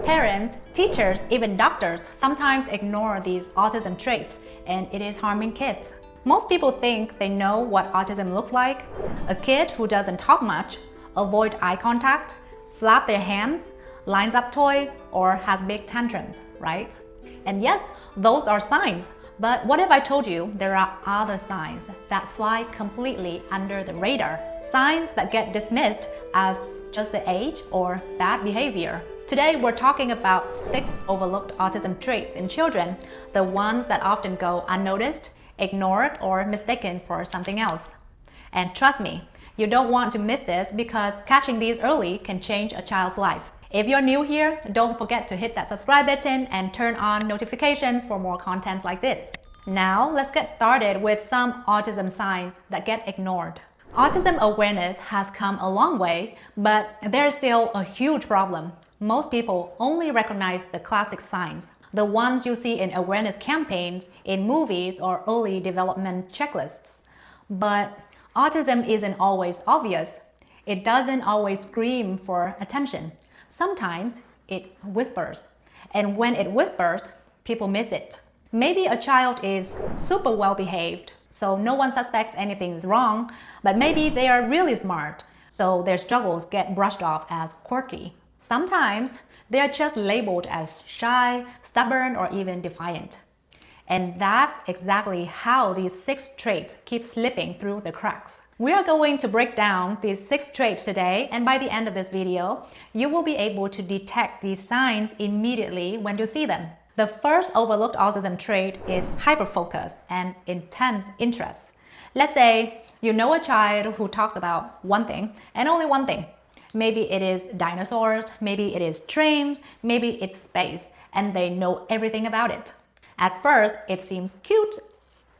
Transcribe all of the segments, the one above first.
Parents, teachers, even doctors sometimes ignore these autism traits, and it is harming kids. Most people think they know what autism looks like. A kid who doesn't talk much, avoid eye contact, flap their hands, lines up toys, or has big tantrums, right? And yes, those are signs. But what if I told you there are other signs that fly completely under the radar? Signs that get dismissed as just the age or bad behavior. Today, we're talking about 6 overlooked autism traits in children, the ones that often go unnoticed, ignored, or mistaken for something else. And trust me, you don't want to miss this because catching these early can change a child's life. If you're new here, don't forget to hit that subscribe button and turn on notifications for more content like this. Now, let's get started with some autism signs that get ignored. Autism awareness has come a long way, but there's still a huge problem. Most people only recognize the classic signs, the ones you see in awareness campaigns, in movies, or early development checklists. But autism isn't always obvious. It doesn't always scream for attention. Sometimes it whispers, and when it whispers, people miss it. Maybe a child is super well behaved, so no one suspects anything is wrong, but maybe they are really smart, so their struggles get brushed off as quirky. Sometimes they are just labeled as shy, stubborn, or even defiant. And that's exactly how these 6 traits keep slipping through the cracks. We are going to break down these 6 traits today, and by the end of this video, you will be able to detect these signs immediately when you see them. The first overlooked autism trait is hyperfocus and intense interest. Let's say you know a child who talks about one thing and only one thing. Maybe it is dinosaurs, maybe it is trains, maybe it's space, and they know everything about it. At first, it seems cute,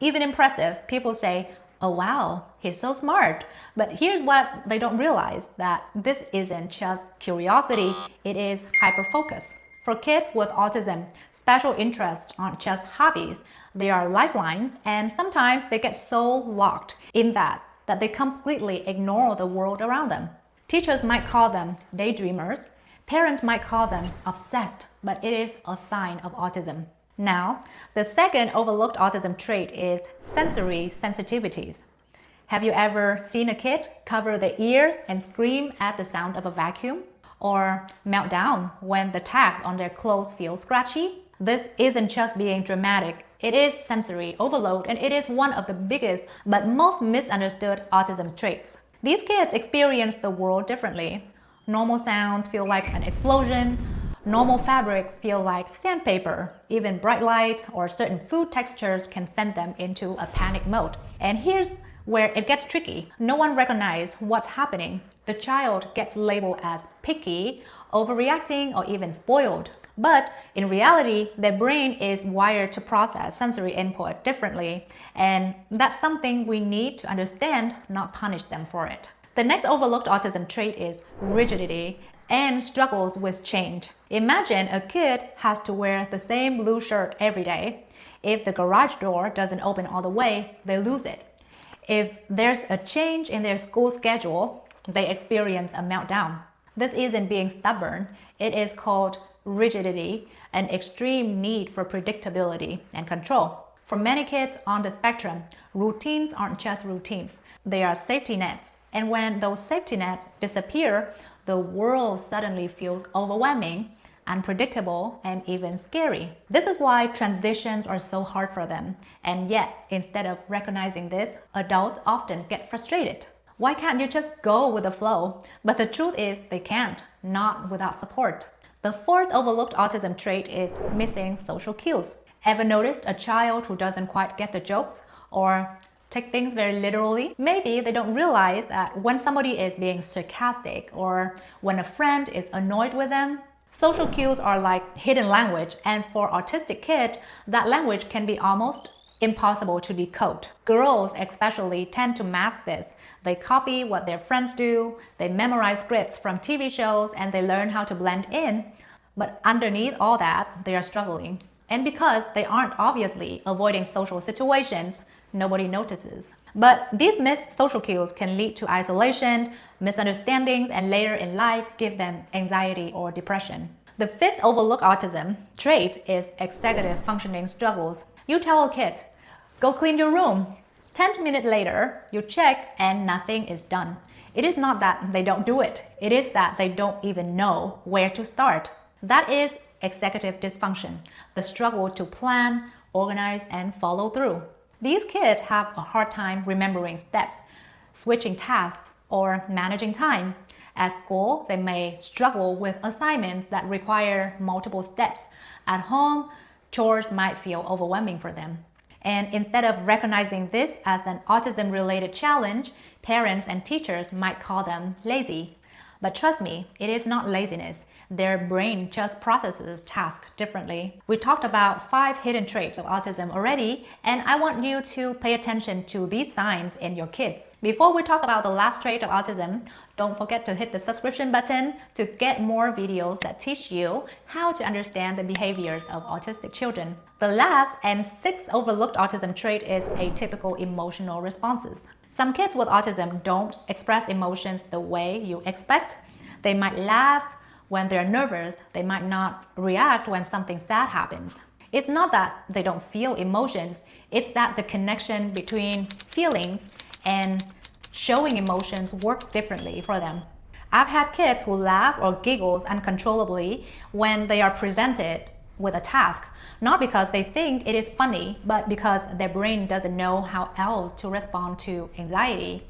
even impressive. People say, "Oh wow, he's so smart." But here's what they don't realize, that this isn't just curiosity, it is hyperfocus. For kids with autism, special interests aren't just hobbies, they are lifelines, and sometimes they get so locked in that they completely ignore the world around them. Teachers might call them daydreamers, parents might call them obsessed, but it is a sign of autism. Now, the second overlooked autism trait is sensory sensitivities. Have you ever seen a kid cover their ears and scream at the sound of a vacuum? Or melt down when the tags on their clothes feel scratchy? This isn't just being dramatic, it is sensory overload, and it is one of the biggest but most misunderstood autism traits. These kids experience the world differently. Normal sounds feel like an explosion. Normal fabrics feel like sandpaper. Even bright lights or certain food textures can send them into a panic mode. And here's where it gets tricky. No one recognizes what's happening. The child gets labeled as picky, overreacting, or even spoiled. But in reality, their brain is wired to process sensory input differently, and that's something we need to understand, not punish them for it. The next overlooked autism trait is rigidity and struggles with change. Imagine a kid has to wear the same blue shirt every day. If the garage door doesn't open all the way, they lose it. If there's a change in their school schedule, they experience a meltdown. This isn't being stubborn, it is called rigidity, an extreme need for predictability and control. For many kids on the spectrum, routines aren't just routines, they are safety nets. And when those safety nets disappear, the world suddenly feels overwhelming, unpredictable, and even scary. This is why transitions are so hard for them. And yet, instead of recognizing this, adults often get frustrated. Why can't you just go with the flow? But the truth is they can't, not without support. The fourth overlooked autism trait is missing social cues. Ever noticed a child who doesn't quite get the jokes or take things very literally? Maybe they don't realize that when somebody is being sarcastic or when a friend is annoyed with them. Social cues are like hidden language, and for autistic kids, that language can be almost impossible to decode. Girls especially tend to mask this. They copy what their friends do, they memorize scripts from TV shows, and they learn how to blend in. But underneath all that, they are struggling. And because they aren't obviously avoiding social situations, nobody notices. But these missed social cues can lead to isolation, misunderstandings, and later in life give them anxiety or depression. The fifth overlooked autism trait is executive functioning struggles. You tell a kid, go clean your room. 10 minutes later, you check and nothing is done. It is not that they don't do it. It is that they don't even know where to start. That is executive dysfunction, the struggle to plan, organize, and follow through. These kids have a hard time remembering steps, switching tasks, or managing time. At school, they may struggle with assignments that require multiple steps. At home, chores might feel overwhelming for them. And instead of recognizing this as an autism-related challenge, parents and teachers might call them lazy. But trust me, it is not laziness. Their brain just processes tasks differently. We talked about 5 hidden traits of autism already, and I want you to pay attention to these signs in your kids. Before we talk about the last trait of autism, don't forget to hit the subscription button to get more videos that teach you how to understand the behaviors of autistic children. The last and 6th overlooked autism trait is atypical emotional responses. Some kids with autism don't express emotions the way you expect. They might laugh when they're nervous. They might not react when something sad happens. It's not that they don't feel emotions, it's that the connection between feelings and showing emotions work differently for them. I've had kids who laugh or giggles uncontrollably when they are presented with a task, not because they think it is funny, but because their brain doesn't know how else to respond to anxiety.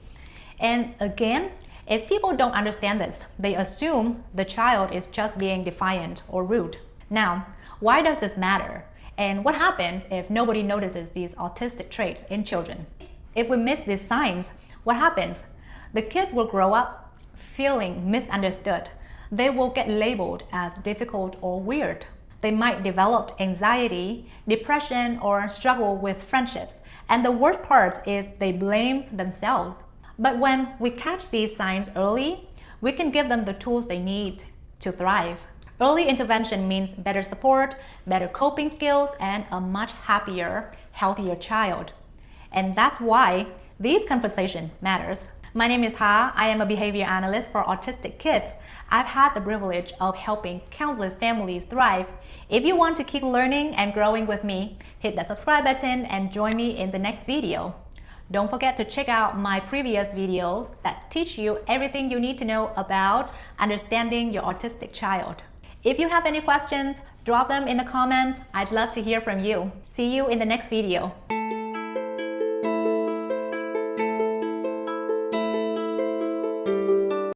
And again, if people don't understand this, they assume the child is just being defiant or rude. Now, why does this matter? And what happens if nobody notices these autistic traits in children? If we miss these signs, what happens? The kids will grow up feeling misunderstood. They will get labeled as difficult or weird. They might develop anxiety, depression, or struggle with friendships. And the worst part is they blame themselves. But when we catch these signs early, we can give them the tools they need to thrive. Early intervention means better support, better coping skills, and a much happier, healthier child. And that's why this conversation matters. My name is Ha. I am a behavior analyst for autistic kids. I've had the privilege of helping countless families thrive. If you want to keep learning and growing with me, hit the subscribe button and join me in the next video. Don't forget to check out my previous videos that teach you everything you need to know about understanding your autistic child. If you have any questions, drop them in the comments. I'd love to hear from you. See you in the next video.